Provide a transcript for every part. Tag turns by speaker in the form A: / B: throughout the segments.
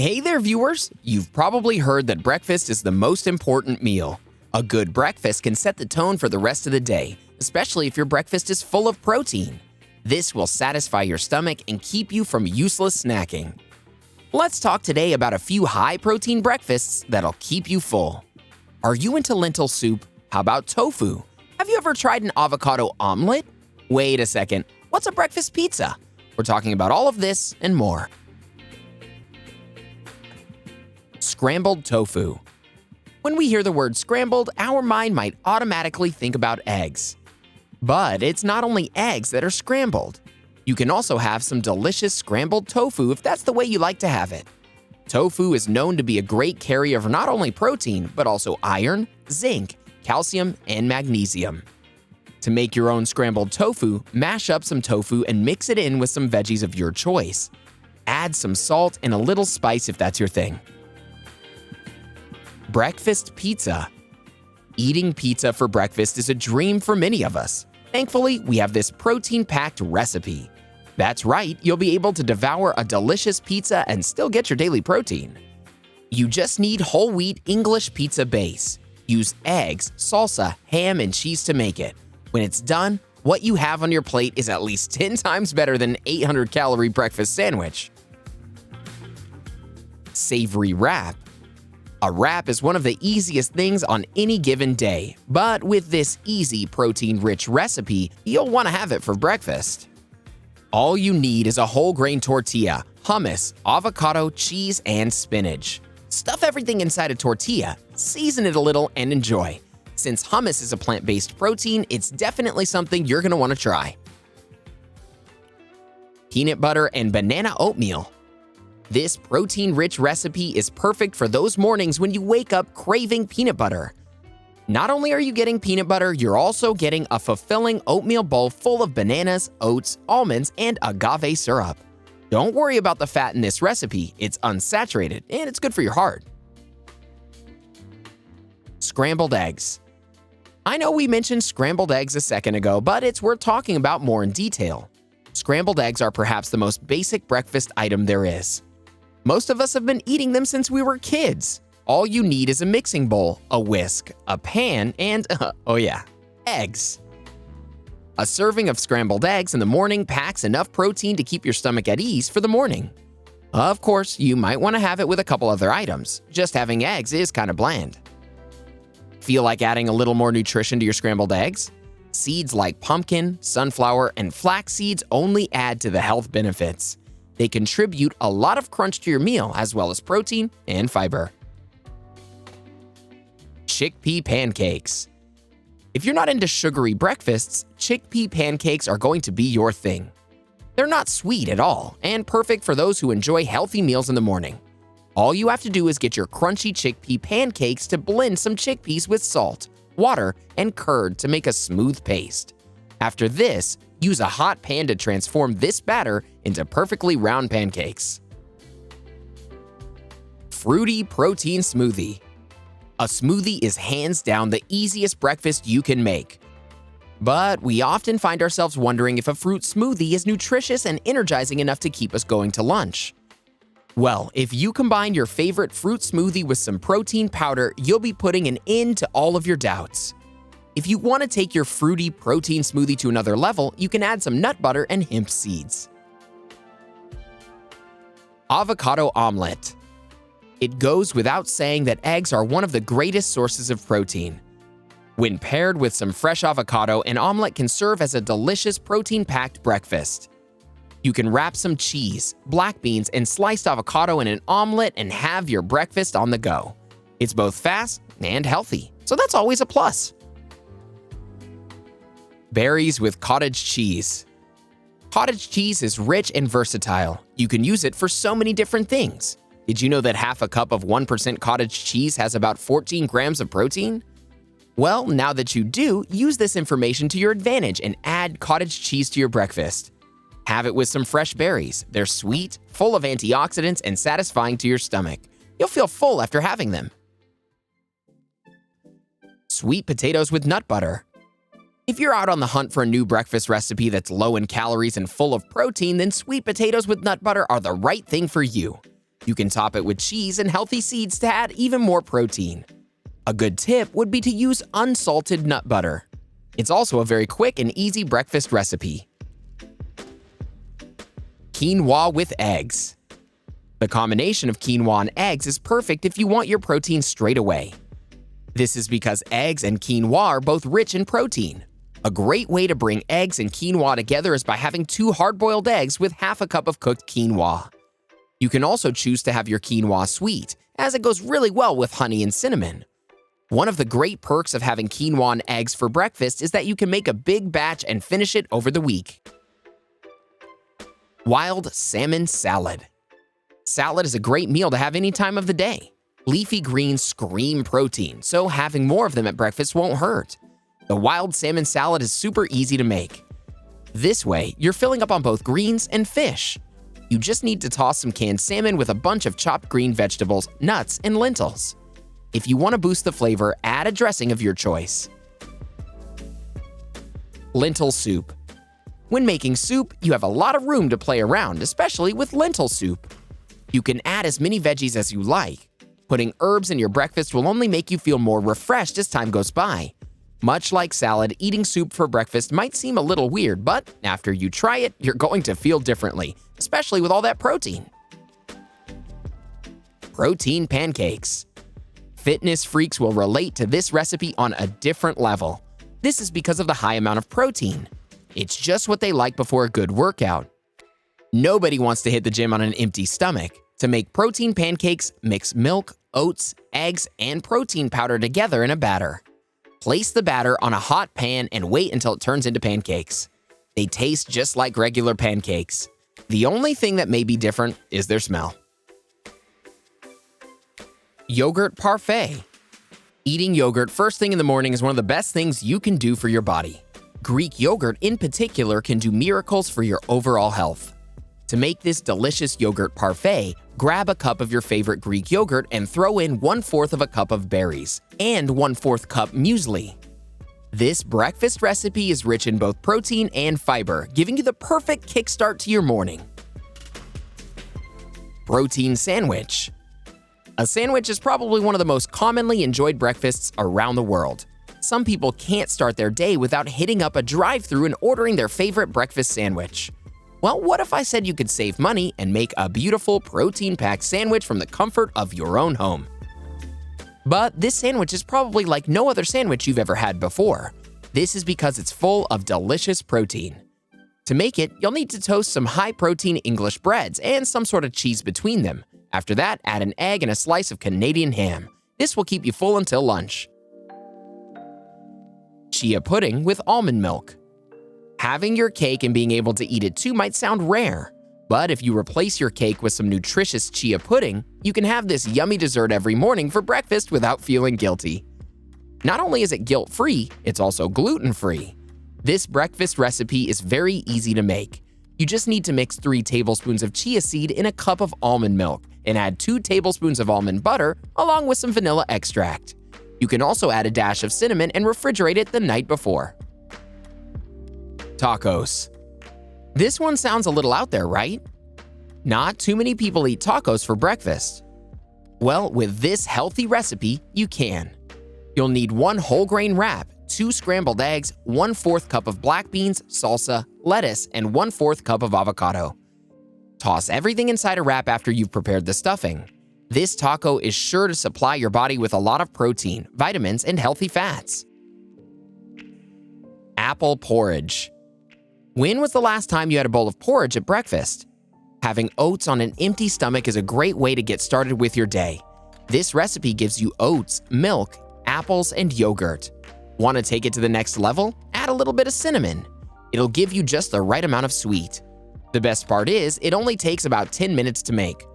A: Hey there, viewers! You've probably heard that breakfast is the most important meal. A good breakfast can set the tone for the rest of the day, especially if your breakfast is full of protein. This will satisfy your stomach and keep you from useless snacking. Let's talk today about a few high-protein breakfasts that'll keep you full. Are you into lentil soup? How about tofu? Have you ever tried an avocado omelet? Wait a second, what's a breakfast pizza? We're talking about all of this and more. Scrambled tofu. When we hear the word scrambled, our mind might automatically think about eggs. But it's not only eggs that are scrambled. You can also have some delicious scrambled tofu if that's the way you like to have it. Tofu is known to be a great carrier of not only protein, but also iron, zinc, calcium, and magnesium. To make your own scrambled tofu, mash up some tofu and mix it in with some veggies of your choice. Add some salt and a little spice if that's your thing. Breakfast pizza. Eating pizza for breakfast is a dream for many of us. Thankfully, we have this protein-packed recipe. That's right, you'll be able to devour a delicious pizza and still get your daily protein. You just need whole wheat English pizza base. Use eggs, salsa, ham, and cheese to make it. When it's done, what you have on your plate is at least 10 times better than an 800-calorie breakfast sandwich. Savory Wrap. A wrap is one of the easiest things on any given day, but with this easy protein-rich recipe, you'll want to have it for breakfast. All you need is a whole grain tortilla, hummus, avocado, cheese, and spinach. Stuff everything inside a tortilla, season it a little, and enjoy. Since hummus is a plant-based protein, it's definitely something you're going to want to try. Peanut butter and banana oatmeal. This protein-rich recipe is perfect for those mornings when you wake up craving peanut butter. Not only are you getting peanut butter, you're also getting a fulfilling oatmeal bowl full of bananas, oats, almonds, and agave syrup. Don't worry about the fat in this recipe, it's unsaturated and it's good for your heart. Scrambled eggs. I know we mentioned scrambled eggs a second ago, but it's worth talking about more in detail. Scrambled eggs are perhaps the most basic breakfast item there is. Most of us have been eating them since we were kids. All you need is a mixing bowl, a whisk, a pan, and, eggs. A serving of scrambled eggs in the morning packs enough protein to keep your stomach at ease for the morning. Of course, you might want to have it with a couple other items. Just having eggs is kind of bland. Feel like adding a little more nutrition to your scrambled eggs? Seeds like pumpkin, sunflower, and flax seeds only add to the health benefits. They contribute a lot of crunch to your meal as well as protein and fiber. Chickpea Pancakes. If you're not into sugary breakfasts, chickpea pancakes are going to be your thing. They're not sweet at all and perfect for those who enjoy healthy meals in the morning. All you have to do is get your crunchy chickpea pancakes to blend some chickpeas with salt, water, and curd to make a smooth paste. After this, use a hot pan to transform this batter into perfectly round pancakes. Fruity protein smoothie. A smoothie is hands down the easiest breakfast you can make. But we often find ourselves wondering if a fruit smoothie is nutritious and energizing enough to keep us going to lunch. Well, if you combine your favorite fruit smoothie with some protein powder, you'll be putting an end to all of your doubts. If you want to take your fruity protein smoothie to another level, you can add some nut butter and hemp seeds. Avocado Omelet. It goes without saying that eggs are one of the greatest sources of protein. When paired with some fresh avocado, an omelet can serve as a delicious protein-packed breakfast. You can wrap some cheese, black beans, and sliced avocado in an omelet and have your breakfast on the go. It's both fast and healthy, so that's always a plus. Berries with cottage cheese. Cottage cheese is rich and versatile. You can use it for so many different things. Did you know that half a cup of 1% cottage cheese has about 14 grams of protein? Well, now that you do, use this information to your advantage and add cottage cheese to your breakfast. Have it with some fresh berries. They're sweet, full of antioxidants, and satisfying to your stomach. You'll feel full after having them. Sweet potatoes with nut butter. If you're out on the hunt for a new breakfast recipe that's low in calories and full of protein, then sweet potatoes with nut butter are the right thing for you. You can top it with cheese and healthy seeds to add even more protein. A good tip would be to use unsalted nut butter. It's also a very quick and easy breakfast recipe. Quinoa with eggs. The combination of quinoa and eggs is perfect if you want your protein straight away. This is because eggs and quinoa are both rich in protein. A great way to bring eggs and quinoa together is by having 2 hard-boiled eggs with half a cup of cooked quinoa. You can also choose to have your quinoa sweet, as it goes really well with honey and cinnamon. One of the great perks of having quinoa and eggs for breakfast is that you can make a big batch and finish it over the week. Wild salmon salad. Salad is a great meal to have any time of the day. Leafy greens scream protein, so having more of them at breakfast won't hurt. The wild salmon salad is super easy to make. This way, you're filling up on both greens and fish. You just need to toss some canned salmon with a bunch of chopped green vegetables, nuts, and lentils. If you want to boost the flavor, add a dressing of your choice. Lentil soup. When making soup, you have a lot of room to play around, especially with lentil soup. You can add as many veggies as you like. Putting herbs in your breakfast will only make you feel more refreshed as time goes by. Much like salad, eating soup for breakfast might seem a little weird, but after you try it, you're going to feel differently, especially with all that protein. Protein pancakes. Fitness freaks will relate to this recipe on a different level. This is because of the high amount of protein. It's just what they like before a good workout. Nobody wants to hit the gym on an empty stomach. To make protein pancakes, mix milk, oats, eggs, and protein powder together in a batter. Place the batter on a hot pan and wait until it turns into pancakes. They taste just like regular pancakes. The only thing that may be different is their smell. Yogurt Parfait. Eating yogurt first thing in the morning is one of the best things you can do for your body. Greek yogurt in particular can do miracles for your overall health. To make this delicious yogurt parfait, grab a cup of your favorite Greek yogurt and throw in 1/4 of a cup of berries and 1/4 cup muesli. This breakfast recipe is rich in both protein and fiber, giving you the perfect kickstart to your morning. Protein sandwich. A sandwich is probably one of the most commonly enjoyed breakfasts around the world. Some people can't start their day without hitting up a drive-thru and ordering their favorite breakfast sandwich. Well, what if I said you could save money and make a beautiful protein-packed sandwich from the comfort of your own home? But this sandwich is probably like no other sandwich you've ever had before. This is because it's full of delicious protein. To make it, you'll need to toast some high-protein English breads and some sort of cheese between them. After that, add an egg and a slice of Canadian ham. This will keep you full until lunch. Chia pudding with almond milk. Having your cake and being able to eat it too might sound rare, but if you replace your cake with some nutritious chia pudding, you can have this yummy dessert every morning for breakfast without feeling guilty. Not only is it guilt-free, it's also gluten-free. This breakfast recipe is very easy to make. You just need to mix 3 tablespoons of chia seed in a cup of almond milk and add 2 tablespoons of almond butter along with some vanilla extract. You can also add a dash of cinnamon and refrigerate it the night before. Tacos. This one sounds a little out there, right? Not too many people eat tacos for breakfast. Well, with this healthy recipe, you can. You'll need 1 whole grain wrap, 2 scrambled eggs, 1/4 cup of black beans, salsa, lettuce, and 1/4 cup of avocado. Toss everything inside a wrap after you've prepared the stuffing. This taco is sure to supply your body with a lot of protein, vitamins, and healthy fats. Apple porridge. When was the last time you had a bowl of porridge at breakfast? Having oats on an empty stomach is a great way to get started with your day. This recipe gives you oats, milk, apples, and yogurt. Want to take it to the next level? Add a little bit of cinnamon. It'll give you just the right amount of sweet. The best part is, it only takes about 10 minutes to make.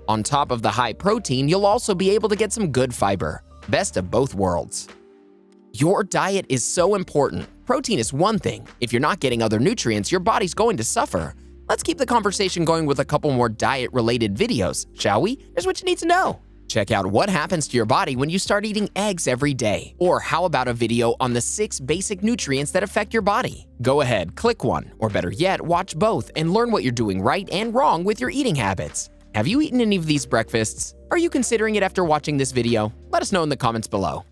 A: On top of the high protein, you'll also be able to get some good fiber. Best of both worlds. Your diet is so important. Protein is one thing. If you're not getting other nutrients, your body's going to suffer. Let's keep the conversation going with a couple more diet-related videos, shall we? Here's what you need to know. Check out what happens to your body when you start eating eggs every day. Or how about a video on the 6 basic nutrients that affect your body? Go ahead, click one, or better yet, watch both and learn what you're doing right and wrong with your eating habits. Have you eaten any of these breakfasts? Are you considering it after watching this video? Let us know in the comments below.